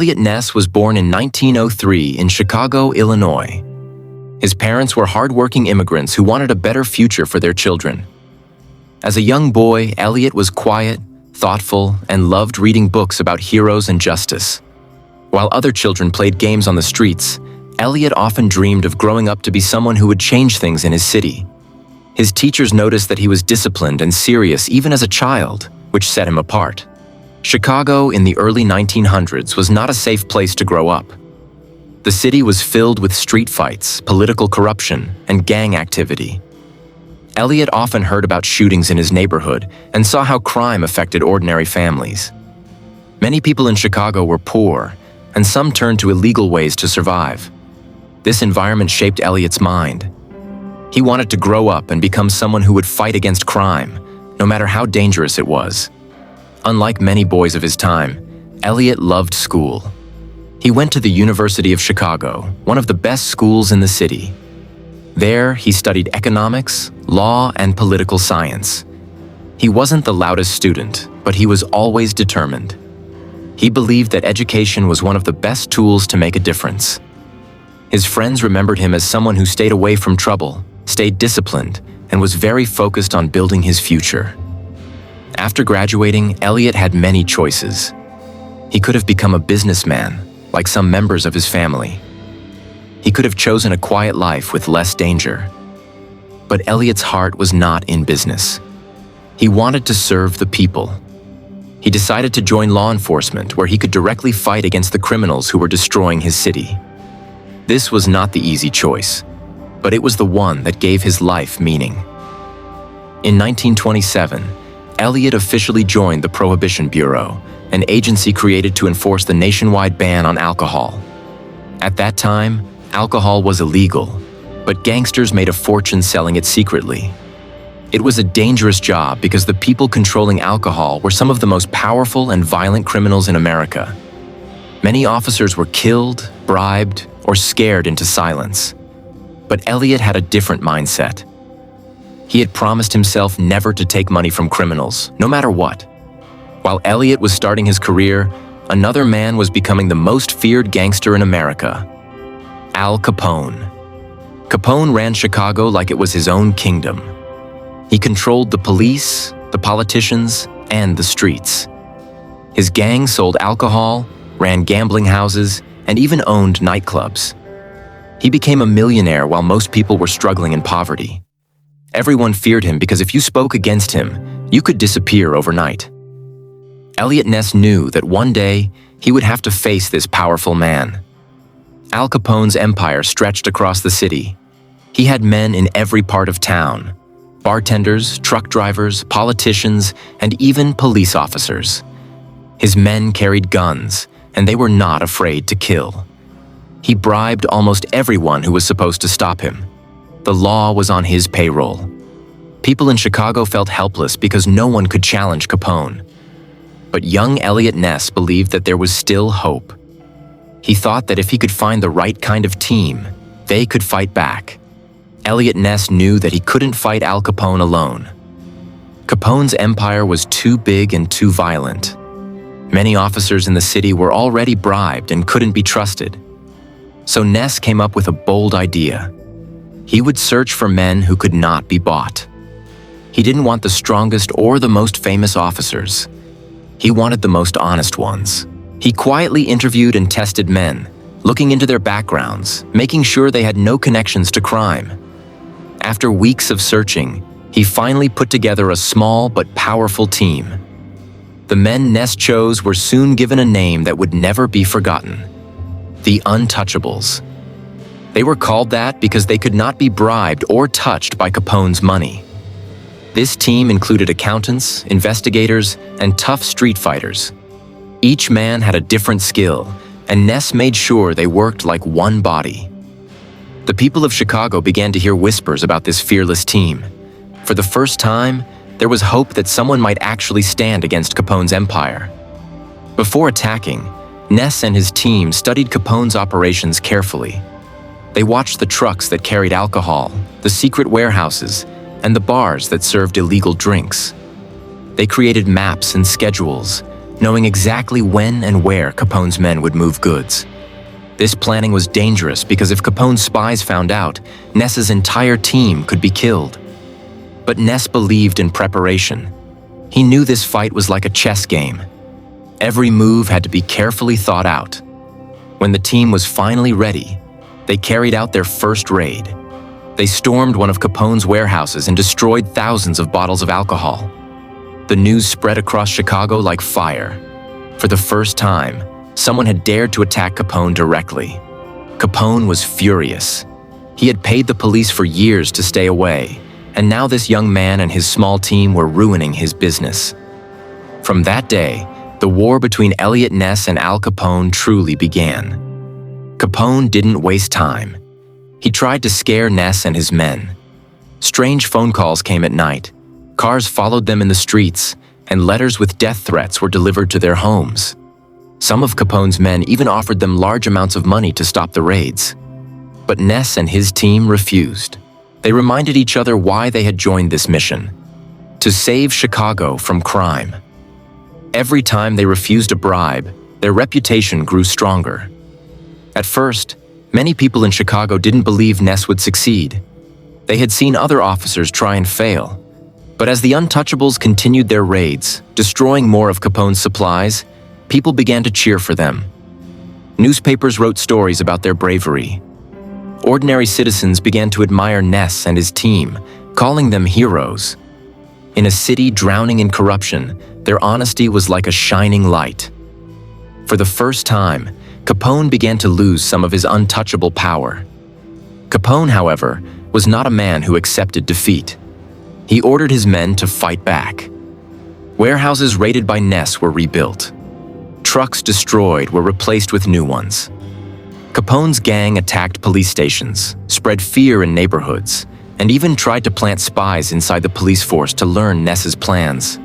Eliot Ness was born in 1903 in Chicago, Illinois. His parents were hardworking immigrants who wanted a better future for their children. As a young boy, Eliot was quiet, thoughtful, and loved reading books about heroes and justice. While other children played games on the streets, Eliot often dreamed of growing up to be someone who would change things in his city. His teachers noticed that he was disciplined and serious even as a child, which set him apart. Chicago in the early 1900s was not a safe place to grow up. The city was filled with street fights, political corruption, and gang activity. Eliot often heard about shootings in his neighborhood and saw how crime affected ordinary families. Many people in Chicago were poor, and some turned to illegal ways to survive. This environment shaped Eliot's mind. He wanted to grow up and become someone who would fight against crime, no matter how dangerous it was. Unlike many boys of his time, Eliot loved school. He went to the University of Chicago, one of the best schools in the city. There, he studied economics, law, and political science. He wasn't the loudest student, but he was always determined. He believed that education was one of the best tools to make a difference. His friends remembered him as someone who stayed away from trouble, stayed disciplined, and was very focused on building his future. After graduating, Eliot had many choices. He could have become a businessman, like some members of his family. He could have chosen a quiet life with less danger. But Eliot's heart was not in business. He wanted to serve the people. He decided to join law enforcement, where he could directly fight against the criminals who were destroying his city. This was not the easy choice, but it was the one that gave his life meaning. In 1927, Eliot officially joined the Prohibition Bureau, an agency created to enforce the nationwide ban on alcohol. At that time, alcohol was illegal, but gangsters made a fortune selling it secretly. It was a dangerous job because the people controlling alcohol were some of the most powerful and violent criminals in America. Many officers were killed, bribed, or scared into silence. But Eliot had a different mindset. He had promised himself never to take money from criminals, no matter what. While Eliot was starting his career, another man was becoming the most feared gangster in America: Al Capone. Capone ran Chicago like it was his own kingdom. He controlled the police, the politicians, and the streets. His gang sold alcohol, ran gambling houses, and even owned nightclubs. He became a millionaire while most people were struggling in poverty. Everyone feared him because if you spoke against him, you could disappear overnight. Eliot Ness knew that one day he would have to face this powerful man. Al Capone's empire stretched across the city. He had men in every part of town: bartenders, truck drivers, politicians, and even police officers. His men carried guns, and they were not afraid to kill. He bribed almost everyone who was supposed to stop him. The law was on his payroll. People in Chicago felt helpless because no one could challenge Capone. But young Eliot Ness believed that there was still hope. He thought that if he could find the right kind of team, they could fight back. Eliot Ness knew that he couldn't fight Al Capone alone. Capone's empire was too big and too violent. Many officers in the city were already bribed and couldn't be trusted. So Ness came up with a bold idea. He would search for men who could not be bought. He didn't want the strongest or the most famous officers. He wanted the most honest ones. He quietly interviewed and tested men, looking into their backgrounds, making sure they had no connections to crime. After weeks of searching, he finally put together a small but powerful team. The men Ness chose were soon given a name that would never be forgotten: the Untouchables. They were called that because they could not be bribed or touched by Capone's money. This team included accountants, investigators, and tough street fighters. Each man had a different skill, and Ness made sure they worked like one body. The people of Chicago began to hear whispers about this fearless team. For the first time, there was hope that someone might actually stand against Capone's empire. Before attacking, Ness and his team studied Capone's operations carefully. They watched the trucks that carried alcohol, the secret warehouses, and the bars that served illegal drinks. They created maps and schedules, knowing exactly when and where Capone's men would move goods. This planning was dangerous because if Capone's spies found out, Ness's entire team could be killed. But Ness believed in preparation. He knew this fight was like a chess game. Every move had to be carefully thought out. When the team was finally ready, they carried out their first raid. They stormed one of Capone's warehouses and destroyed thousands of bottles of alcohol. The news spread across Chicago like fire. For the first time, someone had dared to attack Capone directly. Capone was furious. He had paid the police for years to stay away, and now this young man and his small team were ruining his business. From that day, the war between Eliot Ness and Al Capone truly began. Capone didn't waste time. He tried to scare Ness and his men. Strange phone calls came at night, cars followed them in the streets, and letters with death threats were delivered to their homes. Some of Capone's men even offered them large amounts of money to stop the raids. But Ness and his team refused. They reminded each other why they had joined this mission: to save Chicago from crime. Every time they refused a bribe, their reputation grew stronger. At first, many people in Chicago didn't believe Ness would succeed. They had seen other officers try and fail. But as the Untouchables continued their raids, destroying more of Capone's supplies, people began to cheer for them. Newspapers wrote stories about their bravery. Ordinary citizens began to admire Ness and his team, calling them heroes. In a city drowning in corruption, their honesty was like a shining light. For the first time, Capone began to lose some of his untouchable power. Capone, however, was not a man who accepted defeat. He ordered his men to fight back. Warehouses raided by Ness were rebuilt. Trucks destroyed were replaced with new ones. Capone's gang attacked police stations, spread fear in neighborhoods, and even tried to plant spies inside the police force to learn Ness's plans.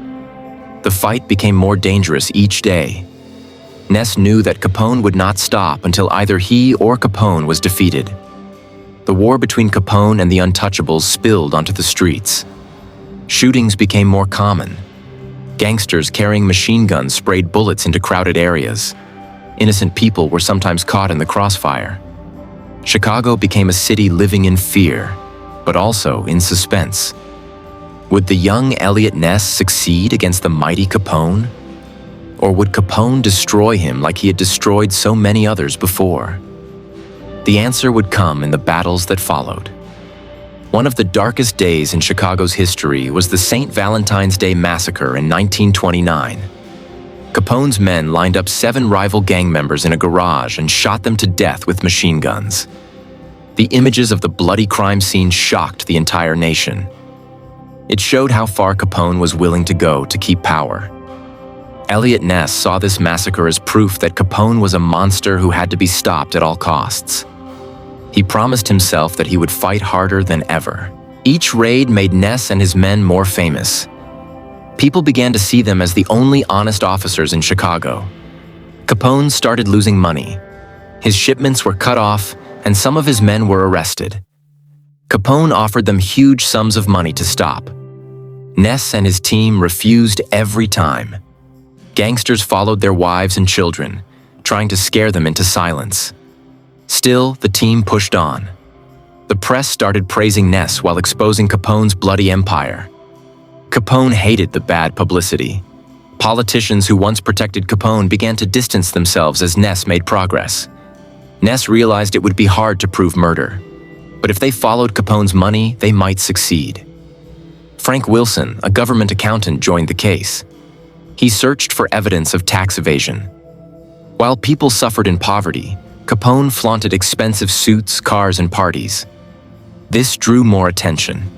The fight became more dangerous each day. Ness knew that Capone would not stop until either he or Capone was defeated. The war between Capone and the Untouchables spilled onto the streets. Shootings became more common. Gangsters carrying machine guns sprayed bullets into crowded areas. Innocent people were sometimes caught in the crossfire. Chicago became a city living in fear, but also in suspense. Would the young Eliot Ness succeed against the mighty Capone? Or would Capone destroy him like he had destroyed so many others before? The answer would come in the battles that followed. One of the darkest days in Chicago's history was the St. Valentine's Day Massacre in 1929. Capone's men lined up 7 rival gang members in a garage and shot them to death with machine guns. The images of the bloody crime scene shocked the entire nation. It showed how far Capone was willing to go to keep power. Eliot Ness saw this massacre as proof that Capone was a monster who had to be stopped at all costs. He promised himself that he would fight harder than ever. Each raid made Ness and his men more famous. People began to see them as the only honest officers in Chicago. Capone started losing money. His shipments were cut off, and some of his men were arrested. Capone offered them huge sums of money to stop. Ness and his team refused every time. Gangsters followed their wives and children, trying to scare them into silence. Still, the team pushed on. The press started praising Ness while exposing Capone's bloody empire. Capone hated the bad publicity. Politicians who once protected Capone began to distance themselves as Ness made progress. Ness realized it would be hard to prove murder, but if they followed Capone's money, they might succeed. Frank Wilson, a government accountant, joined the case. He searched for evidence of tax evasion. While people suffered in poverty, Capone flaunted expensive suits, cars, and parties. This drew more attention.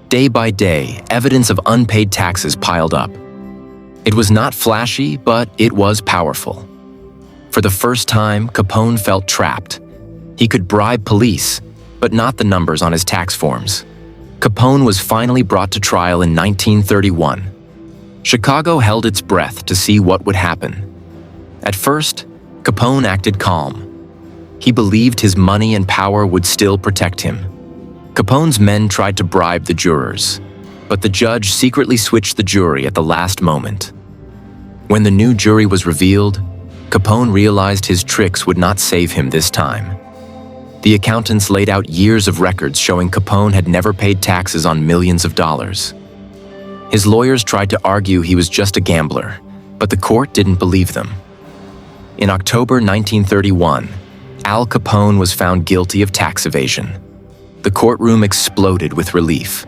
Day by day, evidence of unpaid taxes piled up. It was not flashy, but it was powerful. For the first time, Capone felt trapped. He could bribe police, but not the numbers on his tax forms. Capone was finally brought to trial in 1931. Chicago held its breath to see what would happen. At first, Capone acted calm. He believed his money and power would still protect him. Capone's men tried to bribe the jurors, but the judge secretly switched the jury at the last moment. When the new jury was revealed, Capone realized his tricks would not save him this time. The accountants laid out years of records showing Capone had never paid taxes on millions of dollars. His lawyers tried to argue he was just a gambler, but the court didn't believe them. In October 1931, Al Capone was found guilty of tax evasion. The courtroom exploded with relief.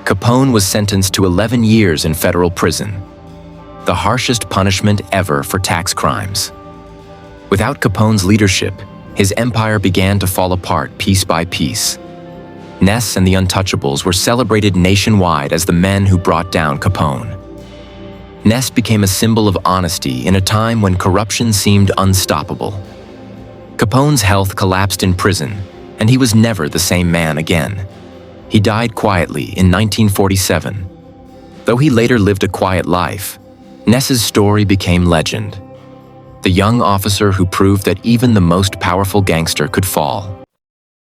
Capone was sentenced to 11 years in federal prison, the harshest punishment ever for tax crimes. Without Capone's leadership, his empire began to fall apart piece by piece. Ness and the Untouchables were celebrated nationwide as the men who brought down Capone. Ness became a symbol of honesty in a time when corruption seemed unstoppable. Capone's health collapsed in prison, and he was never the same man again. He died quietly in 1947. Though he later lived a quiet life, Ness's story became legend. The young officer who proved that even the most powerful gangster could fall.